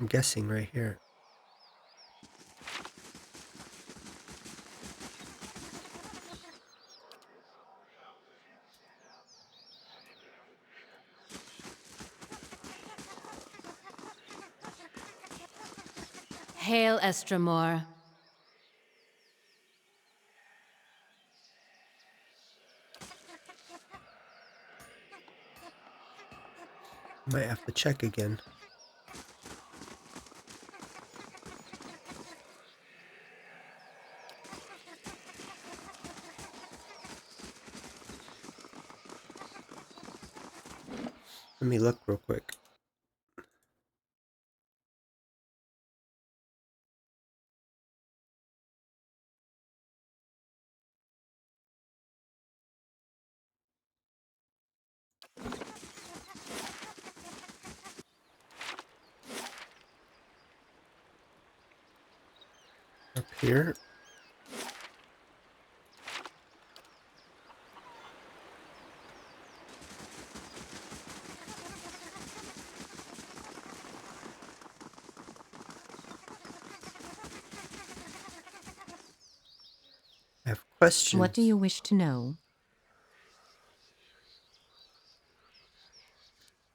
I'm guessing right here. Hail, Estramor. Might have to check again. Let me look real quick. Up here. I have What do questions. you wish to know?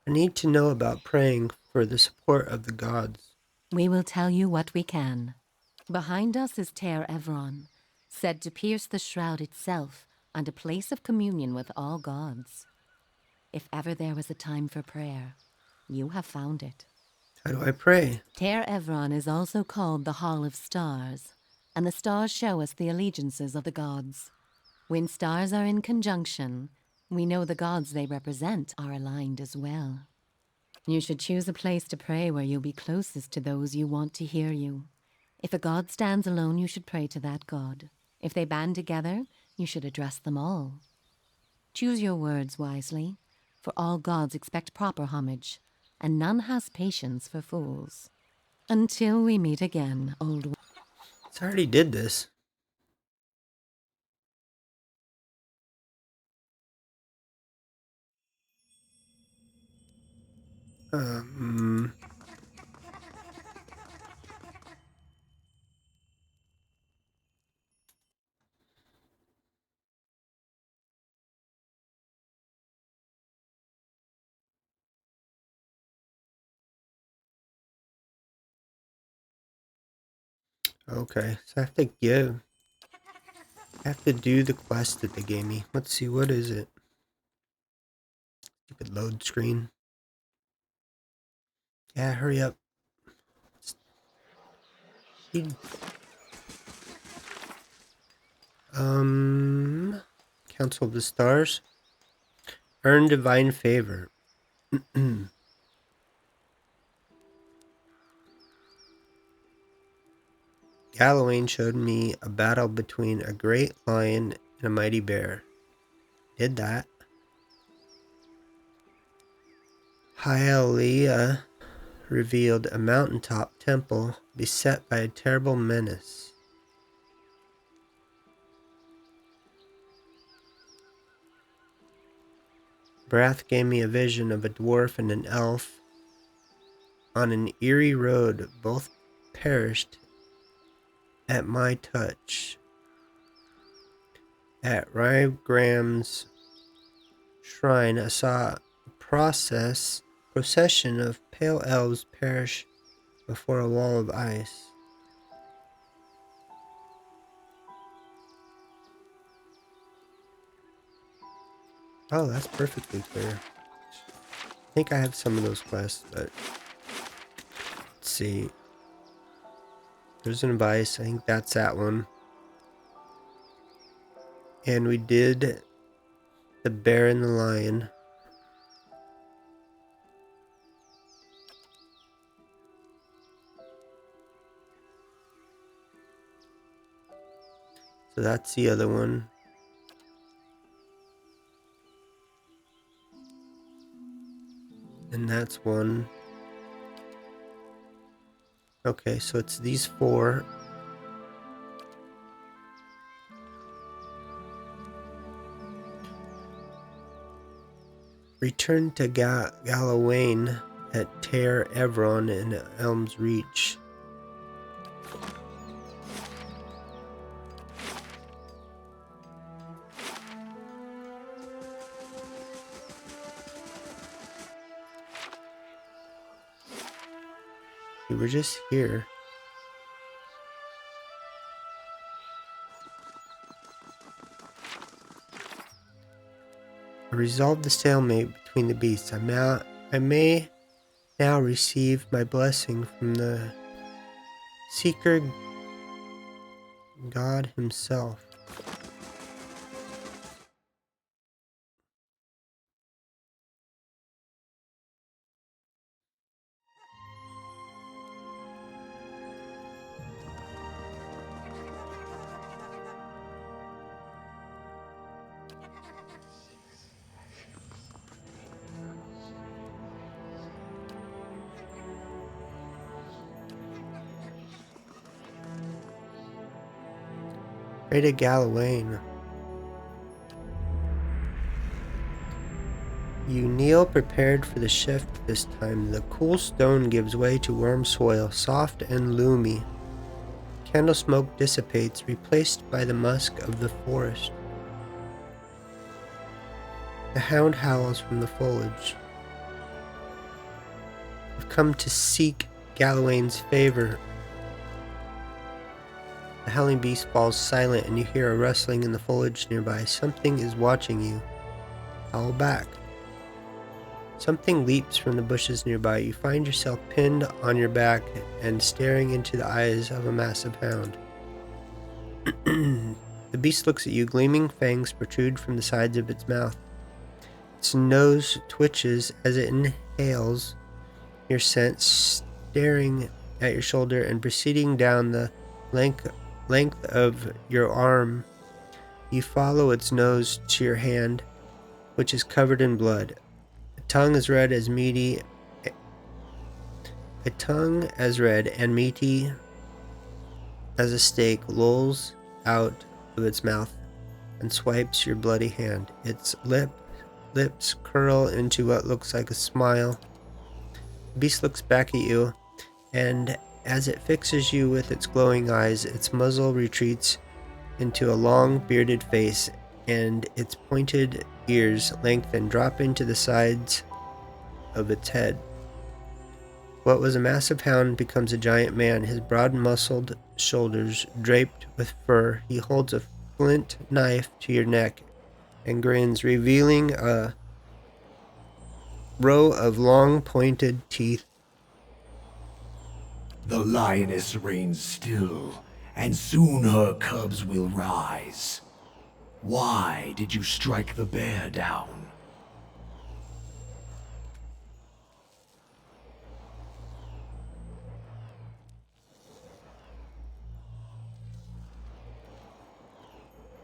I need to know about praying for the support of the gods. We will tell you what we can. Behind us is Ter Evron, said to pierce the shroud itself and a place of communion with all gods. If ever there was a time for prayer, you have found it. How do I pray? Ter Evron is also called the Hall of Stars, and the stars show us the allegiances of the gods. When stars are in conjunction, we know the gods they represent are aligned as well. You should choose a place to pray where you'll be closest to those you want to hear you. If a god stands alone, you should pray to that god. If they band together, you should address them all. Choose your words wisely, for all gods expect proper homage, and none has patience for fools. Until we meet again, old one. I already did this. Um. Okay, so I have to do the quest that they gave me. Let's see, what is it? Stupid load screen. Yeah, hurry up. Council of the Stars. Earn divine favor. Gallowayne showed me a battle between a great lion and a mighty bear. Did that. Hyalea revealed a mountaintop temple beset by a terrible menace. Brath gave me a vision of a dwarf and an elf on an eerie road. Both perished at my touch. At Rygram's shrine, I saw a procession of pale elves perish before a wall of ice. Oh, that's perfectly clear. I think I have some of those quests, but let's see. There's an advice. I think that's that one. And we did the bear and the lion. So that's the other one. And that's one. Okay, so it's these four. Return to Gallowayne at Ter Evron and Elm's Reach. We were just here. I resolved the stalemate between the beasts. I may now receive my blessing from the Seeker God himself. Pray to Galawain. You kneel prepared for the shift this time. The cool stone gives way to warm soil, soft and loomy. Candle smoke dissipates, replaced by the musk of the forest. The hound howls from the foliage. I've come to seek Galawain's favor. The howling beast falls silent and you hear a rustling in the foliage nearby. Something is watching you. Howl back. Something leaps from the bushes nearby. You find yourself pinned on your back and staring into the eyes of a massive hound. The beast looks at you. Gleaming fangs protrude from the sides of its mouth. Its nose twitches as it inhales your scent, staring at your shoulder and proceeding down the length of your arm. You follow its nose to your hand, which is covered in blood. A tongue as red and meaty as a steak lolls out of its mouth and swipes your bloody hand. Its lips curl into what looks like a smile. The beast looks back at you, and as it fixes you with its glowing eyes, its muzzle retreats into a long, bearded face, and its pointed ears lengthen, drop into the sides of its head. What was a massive hound becomes a giant man, his broad, muscled shoulders draped with fur. He holds a flint knife to your neck and grins, revealing a row of long, pointed teeth. The lioness reigns still, and soon her cubs will rise. Why did you strike the bear down?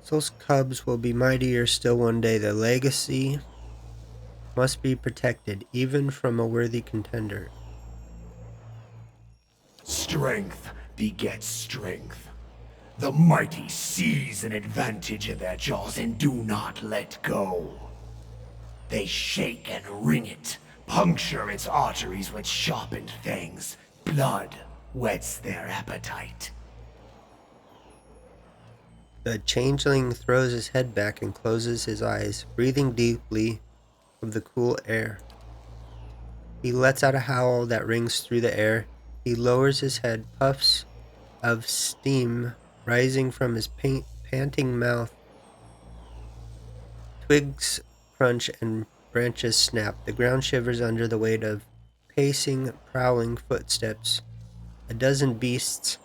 Those cubs will be mightier still one day. The legacy must be protected, even from a worthy contender. Strength begets strength. The mighty seize an advantage in their jaws and do not let go. They shake and wring it, puncture its arteries with sharpened fangs. Blood whets their appetite. The changeling throws his head back and closes his eyes, breathing deeply of the cool air. He lets out a howl that rings through the air. He lowers his head, puffs of steam rising from his panting mouth. Twigs crunch and branches snap. The ground shivers under the weight of pacing, prowling footsteps. A dozen beasts,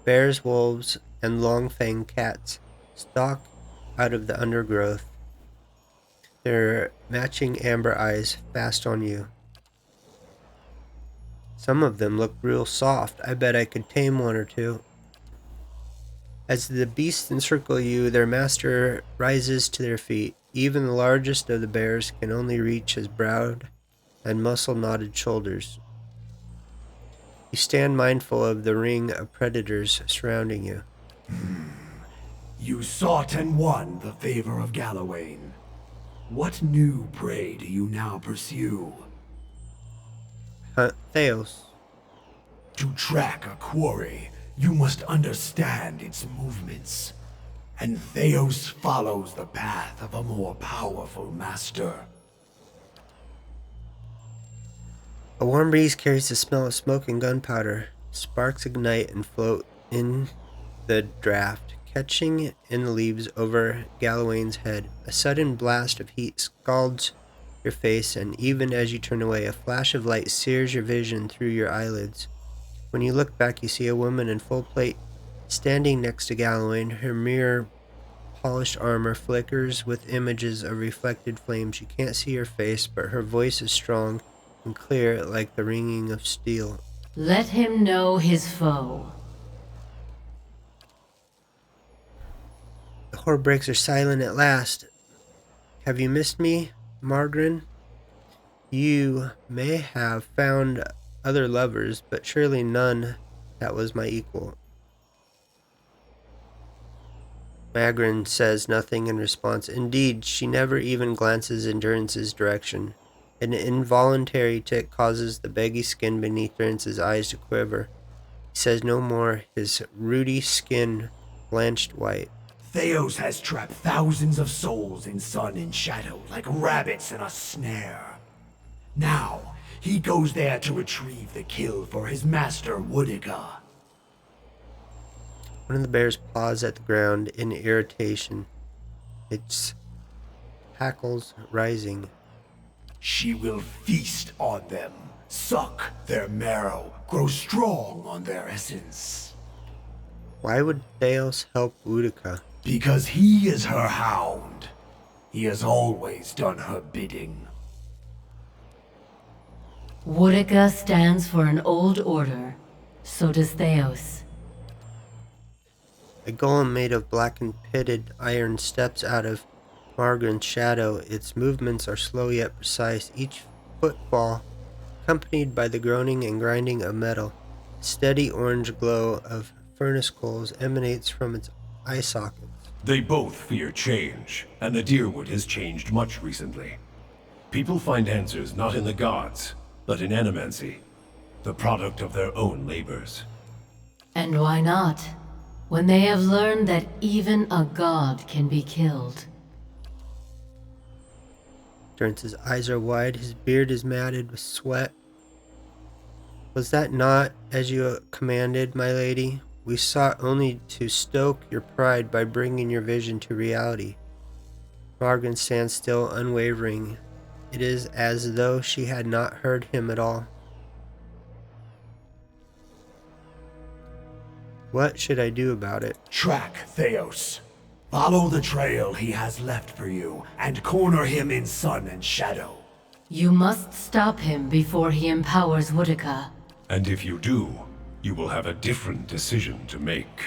bears, wolves, and long-fanged cats, stalk out of the undergrowth, their matching amber eyes fast on you. Some of them look real soft. I bet I could tame one or two. As the beasts encircle you, their master rises to their feet. Even the largest of the bears can only reach his broad and muscle-knotted shoulders. You stand mindful of the ring of predators surrounding you. You sought and won the favor of Galawain. What new prey do you now pursue? hunt Theos. To track a quarry, you must understand its movements. And Theos follows the path of a more powerful master. A warm breeze carries the smell of smoke and gunpowder. Sparks ignite and float in the draft, catching in the leaves over Galawain's head. A sudden blast of heat scalds your face, and even as you turn away, a flash of light sears your vision through your eyelids. When you look back, you see a woman in full plate standing next to Galawain. Her mirror polished armor flickers with images of reflected flames. You can't see her face, but her voice is strong and clear like the ringing of steel. Let him know his foe. The horde breaks are silent at last. Have you missed me, Margarin? You may have found other lovers, but surely none that was my equal. Margarin says nothing in response. Indeed, she never even glances in Durance's direction. An involuntary tic causes the baggy skin beneath Durance's eyes to quiver. He says no more, his ruddy skin blanched white. Theos has trapped thousands of souls in sun and shadow like rabbits in a snare. Now, he goes there to retrieve the kill for his master Woodica. One of the bears paws at the ground in irritation, its hackles rising. She will feast on them, suck their marrow, grow strong on their essence. Why would Theos help Woodica? Because he is her hound. He has always done her bidding. Woodica stands for an old order. So does Theos. A golem made of blackened pitted iron steps out of Margarin's shadow. Its movements are slow yet precise, each footfall accompanied by the groaning and grinding of metal. Steady orange glow of furnace coals emanates from its eye sockets. They both fear change, and the Deerwood has changed much recently. People find answers not in the gods, but in animancy, the product of their own labors. And why not? When they have learned that even a god can be killed. Durance's eyes are wide, his beard is matted with sweat. Was that not as you commanded, my lady? We sought only to stoke your pride by bringing your vision to reality. Margarin stands still, unwavering. It is as though she had not heard him at all. What should I do about it? Track Theos. Follow the trail he has left for you, and corner him in sun and shadow. You must stop him before he empowers Woodica. And if you do, you will have a different decision to make.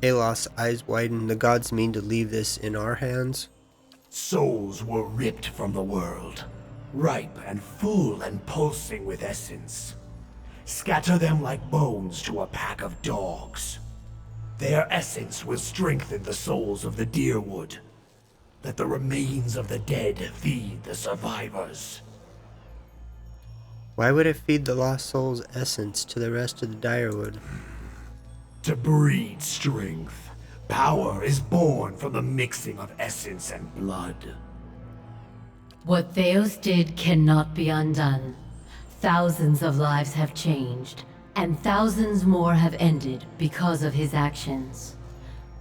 Alos' eyes widen. The gods mean to leave this in our hands? Souls were ripped from the world, ripe and full and pulsing with essence. Scatter them like bones to a pack of dogs. Their essence will strengthen the souls of the Deerwood. Let the remains of the dead feed the survivors. Why would it feed the lost soul's essence to the rest of the Direwood? To breed strength. Power is born from the mixing of essence and blood. What Theos did cannot be undone. Thousands of lives have changed, and thousands more have ended because of his actions.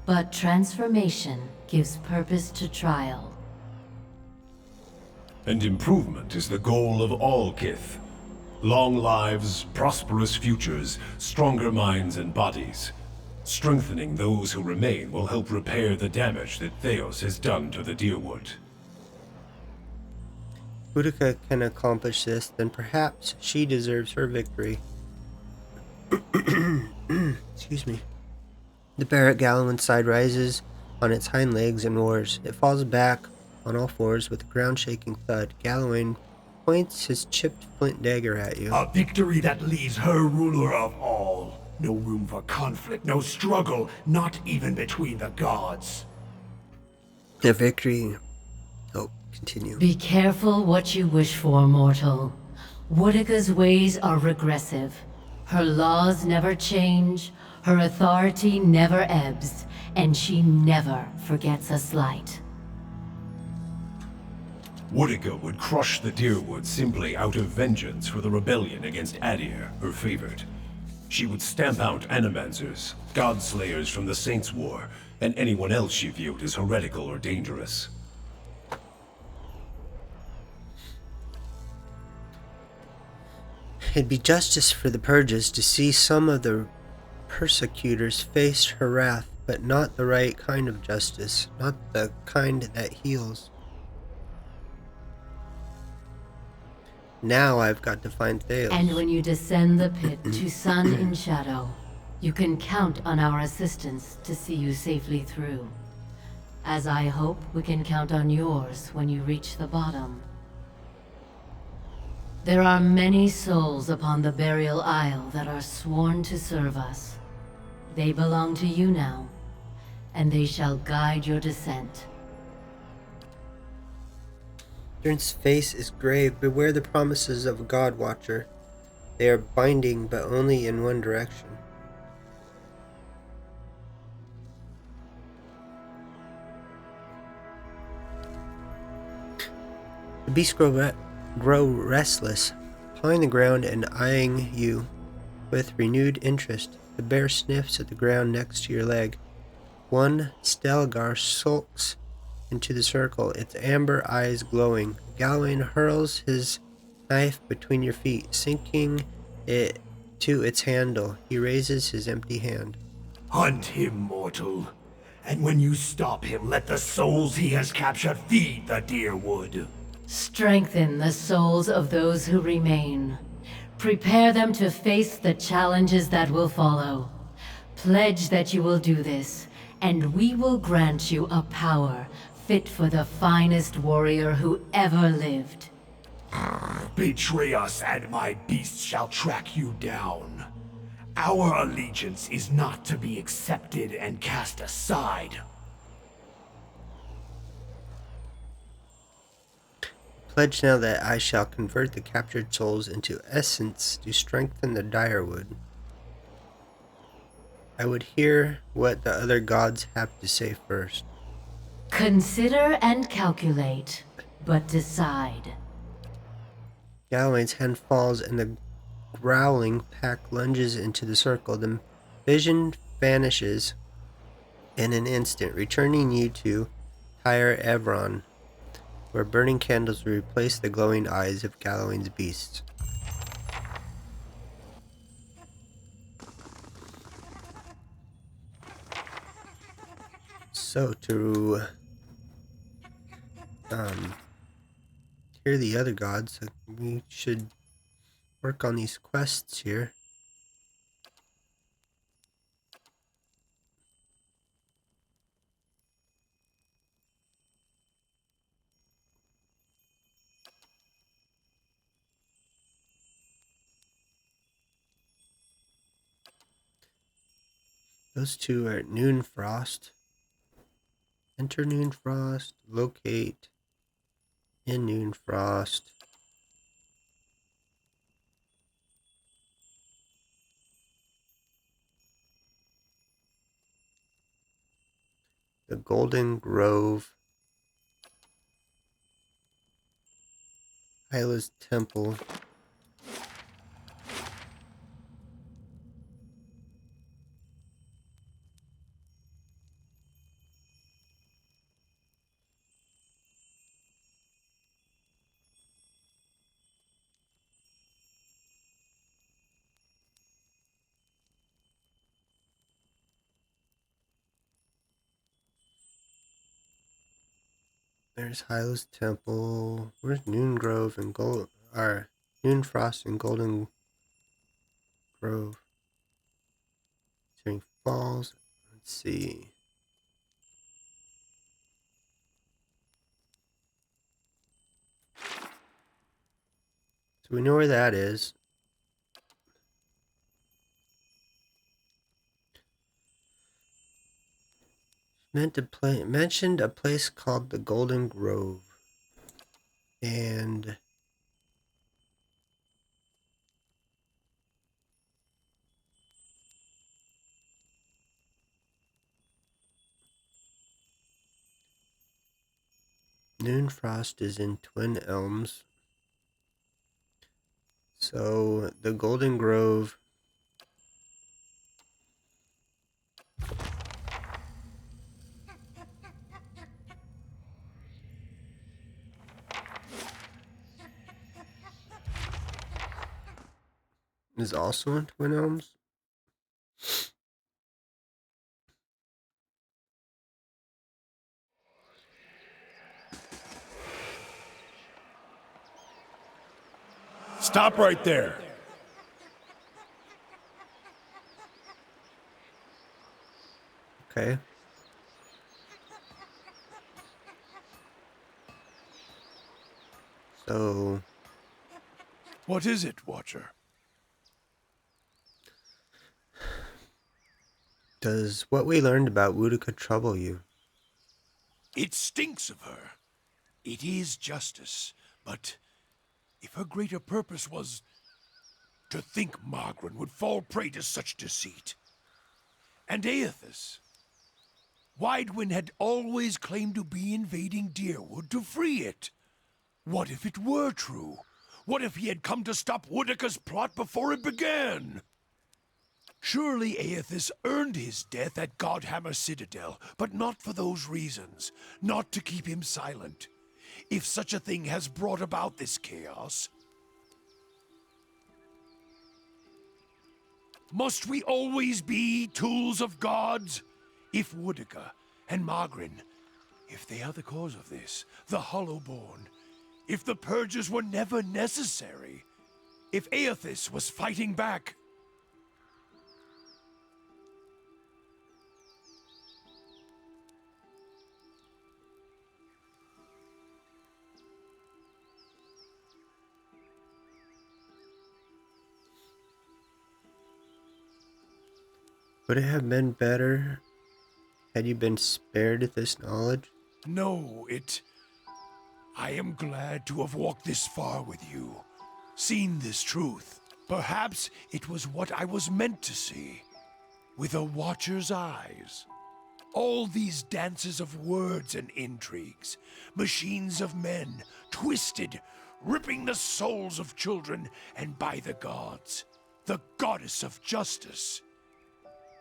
But transformation gives purpose to trial. And improvement is the goal of all Kith. Long lives, prosperous futures, stronger minds and bodies. Strengthening those who remain will help repair the damage that Theos has done to the Deerwood. Woodica can accomplish this, then perhaps she deserves her victory. Excuse me. The bear at Galawain's side rises on its hind legs and roars. It falls back on all fours with a ground-shaking thud. Galawain points his chipped flint dagger at you. A victory that leaves her ruler of all. No room for conflict, no struggle, not even between the gods. A victory. Oh, Continue. Be careful what you wish for, mortal. Woodica's ways are regressive. Her laws never change, her authority never ebbs, and she never forgets a slight. Woodica would crush the Deerwood simply out of vengeance for the rebellion against Adir, her favorite. She would stamp out Animancers, Godslayers from the Saints' War, and anyone else she viewed as heretical or dangerous. It'd be justice for the purges to see some of the persecutors face her wrath, but not the right kind of justice, not the kind that heals. Now I've got to find Thales. And when you descend the pit to Sun in Shadow, you can count on our assistance to see you safely through. As I hope we can count on yours when you reach the bottom. There are many souls upon the Burial Isle that are sworn to serve us. They belong to you now, and they shall guide your descent. Ernst's face is grave. Beware the promises of a God Watcher. They are binding, but only in one direction. The beasts grow restless, pawing the ground and eyeing you with renewed interest. The bear sniffs at the ground next to your leg. One Stelgar sulks into the circle, its amber eyes glowing. Galawain hurls his knife between your feet, sinking it to its handle. He raises his empty hand. Hunt him, mortal. And when you stop him, let the souls he has captured feed the Deerwood. Strengthen the souls of those who remain. Prepare them to face the challenges that will follow. Pledge that you will do this, and we will grant you a power fit for the finest warrior who ever lived. Betray us, and my beasts shall track you down. Our allegiance is not to be accepted and cast aside. Pledge now that I shall convert the captured souls into essence to strengthen the Direwood. I would hear what the other gods have to say first. Consider and calculate, but decide. Galawain's hand falls and the growling pack lunges into the circle. The vision vanishes in an instant, returning you to Tyre Evron, where burning candles will replace the glowing eyes of Galawain's beasts. So to hear the other gods, we should work on these quests here. Those two are at Noonfrost. Enter Noonfrost, locate in Noonfrost. The Golden Grove. Hyla's Temple. There's Hyla's Temple. Where's Noongrove and Noonfrost and Golden Grove? Turning Falls. Let's see. So we know where that is. Mentioned a place called the Golden Grove. And Noonfrost is in Twin Elms. So the Golden Grove is also in Twin Elms. Stop right there. Okay. So What is it, Watcher? does what we learned about Boudica trouble you? It stinks of her. It is justice, but if her greater purpose was to think Margaret would fall prey to such deceit. And Aethys. Widewin had always claimed to be invading Deerwood to free it. What if it were true? What if he had come to stop Woodica's plot before it began? Surely Aethys earned his death at Godhammer Citadel, but not for those reasons. Not to keep him silent. If such a thing has brought about this chaos, must we always be tools of gods? If Woodica and Margrin, if they are the cause of this, the Hollowborn, if the purges were never necessary, if Aethys was fighting back, Would it have been better had you been spared this knowledge? no, I am glad to have walked this far with you, seen this truth. Perhaps it was what I was meant to see, with a watcher's eyes. All these dances of words and intrigues, machines of men, twisted, ripping the souls of children, and by the gods, the goddess of justice.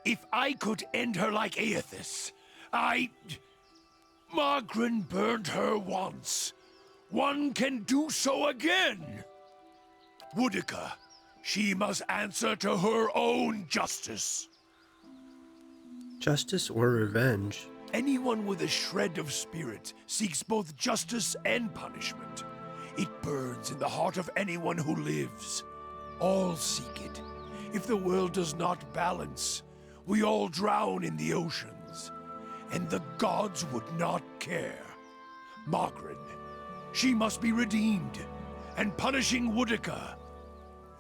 If I could end her like Aethys, Margrin burned her once. One can do so again. Woodica, she must answer to her own justice. Justice or revenge? Anyone with a shred of spirit seeks both justice and punishment. It burns in the heart of anyone who lives. All seek it. If the world does not balance, we all drown in the oceans. And the gods would not care. Margaret, she must be redeemed. And punishing Woodica,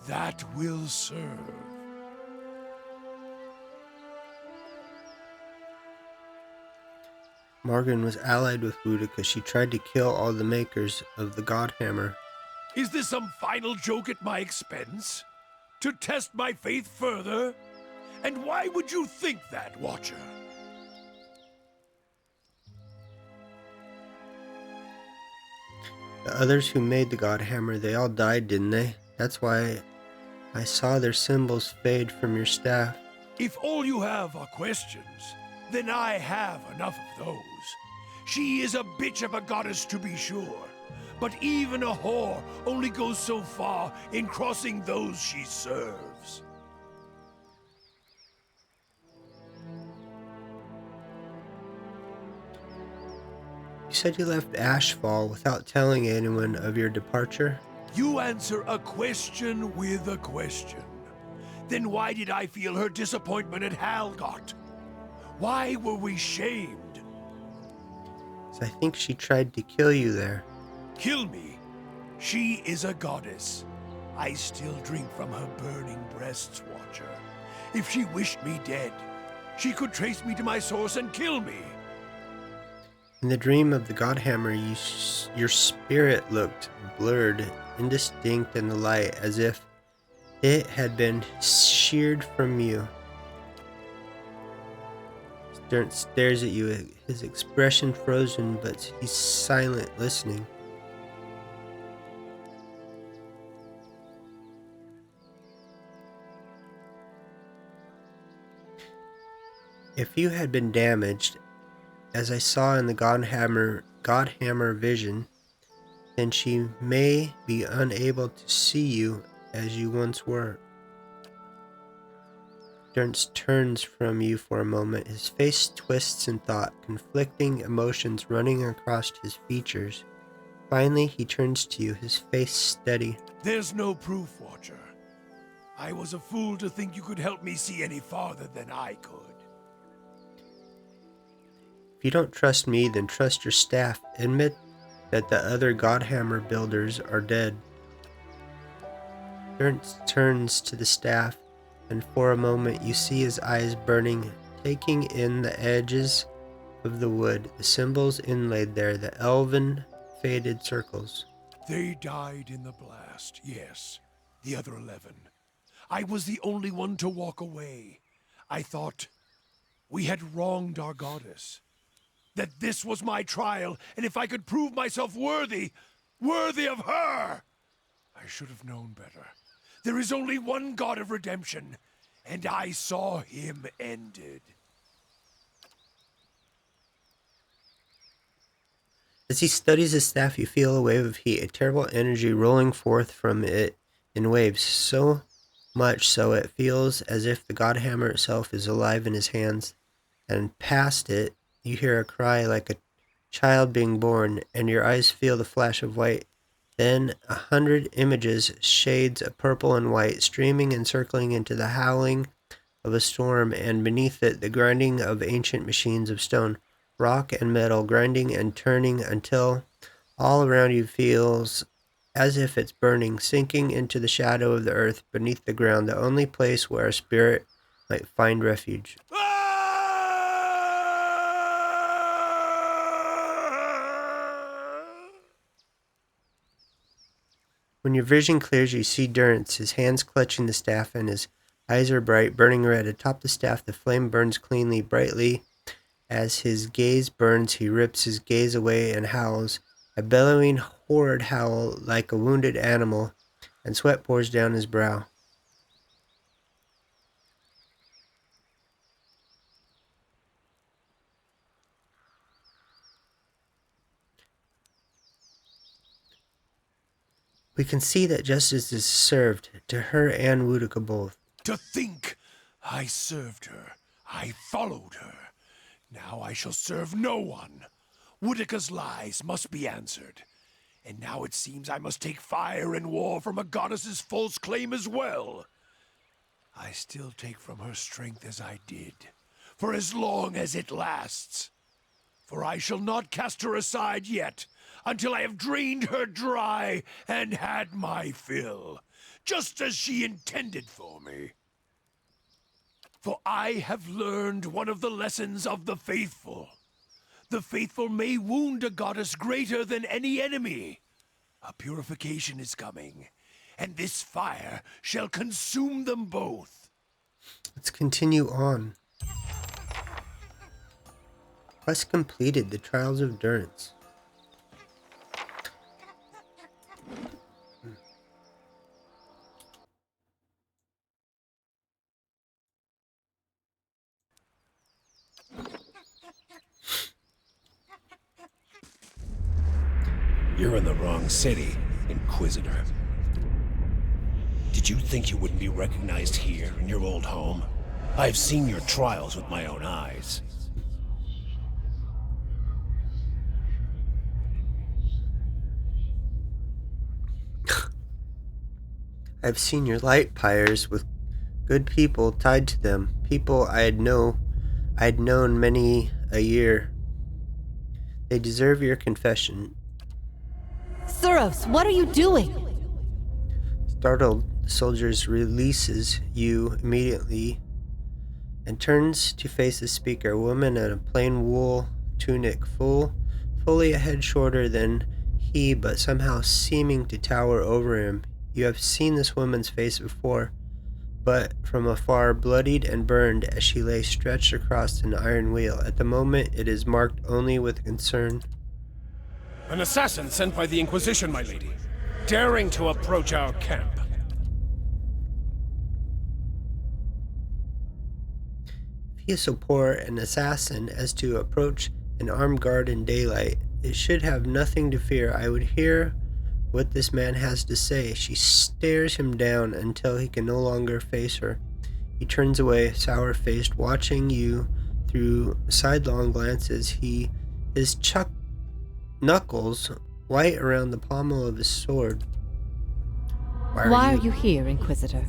that will serve. Morgan was allied with Boudica. She tried to kill all the makers of the Godhammer. Is this some final joke at my expense? To test my faith further? And why would you think that, Watcher? The others who made the Godhammer, they all died, didn't they? That's why I saw their symbols fade from your staff. If all you have are questions, then I have enough of those. She is a bitch of a goddess, to be sure. But even a whore only goes so far in crossing those she serves. You said you left Ashfall without telling anyone of your departure? You answer a question with a question. Then why did I feel her disappointment at Halgot? Why were we shamed? I think she tried to kill you there. Kill me? She is a goddess. I still drink from her burning breasts, Watcher. If she wished me dead, she could trace me to my source and kill me. In the dream of the Godhammer, your spirit looked blurred, indistinct in the light, as if it had been sheared from you. Stern stares at you, his expression frozen, but he's silent, listening. If you had been damaged, as I saw in the Godhammer vision, then she may be unable to see you as you once were. Ernst turns from you for a moment, his face twists in thought, conflicting emotions running across his features. Finally, he turns to you, his face steady. There's no proof, Watcher. I was a fool to think you could help me see any farther than I could. If you don't trust me, then trust your staff. Admit that the other Godhammer builders are dead. Ernst turns to the staff, and for a moment you see his eyes burning, taking in the edges of the wood, the symbols inlaid there, the elven faded circles. They died in the blast, yes. The other 11. I was the only one to walk away. I thought we had wronged our goddess. That this was my trial, and if I could prove myself worthy of her! I should have known better. There is only one God of redemption, and I saw him ended. As he studies his staff, you feel a wave of heat, a terrible energy rolling forth from it in waves, so much so it feels as if the Godhammer itself is alive in his hands, and past it, you hear a cry like a child being born, and your eyes feel the flash of white. Then 100 images, shades of purple and white, streaming and circling into the howling of a storm, and beneath it the grinding of ancient machines of stone, rock and metal, grinding and turning until all around you feels as if it's burning, sinking into the shadow of the earth beneath the ground, the only place where a spirit might find refuge. When your vision clears, you see Durrance, his hands clutching the staff, and his eyes are bright, burning red. Atop the staff, the flame burns cleanly, brightly. As his gaze burns, he rips his gaze away and howls, a bellowing, horrid howl like a wounded animal, and sweat pours down his brow. We can see that justice is served to her and Wutica both. To think I served her, I followed her. Now I shall serve no one. Wutica's lies must be answered. And now it seems I must take fire and war from a goddess's false claim as well. I still take from her strength as I did, for as long as it lasts. For I shall not cast her aside yet, until I have drained her dry and had my fill, just as she intended for me. For I have learned one of the lessons of the faithful. The faithful may wound a goddess greater than any enemy. A purification is coming, and this fire shall consume them both. Let's continue on. Quest completed, the Trials of Durrance. You're in the wrong city, Inquisitor. Did you think you wouldn't be recognized here in your old home? I've seen your trials with my own eyes. I've seen your light pyres with good people tied to them, people I'd known many a year. They deserve your confession. Suros, what are you doing? Startled, the soldiers releases you immediately and turns to face the speaker, a woman in a plain wool tunic full fully a head shorter than he, but somehow seeming to tower over him. You have seen this woman's face before, but from afar, bloodied and burned as she lay stretched across an iron wheel. At the moment, it is marked only with concern. An assassin sent by the Inquisition, my lady, daring to approach our camp. If he is so poor an assassin as to approach an armed guard in daylight, it should have nothing to fear. I would hear what this man has to say. She stares him down until he can no longer face her. He turns away, sour-faced, watching you through sidelong glances. His knuckles white around the pommel of his sword. Why are you here, Inquisitor?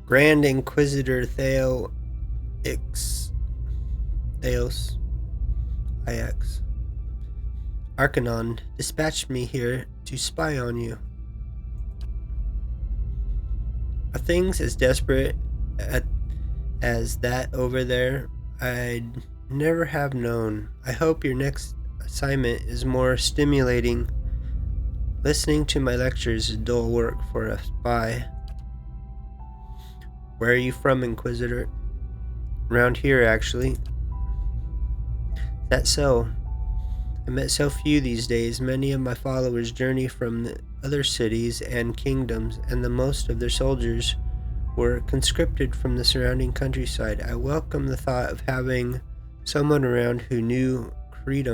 Grand Inquisitor Theos IX Arcanon dispatched me here to spy on you. Are things as desperate as that over there? I'd never have known. I hope your next assignment is more stimulating. Listening to my lectures is dull work for a spy. Where are you from, Inquisitor? Around here, actually. That's so. I met so few these days. Many of my followers journey from the other cities and kingdoms, and the most of their soldiers were conscripted from the surrounding countryside. I welcome the thought of having someone around who knew freedom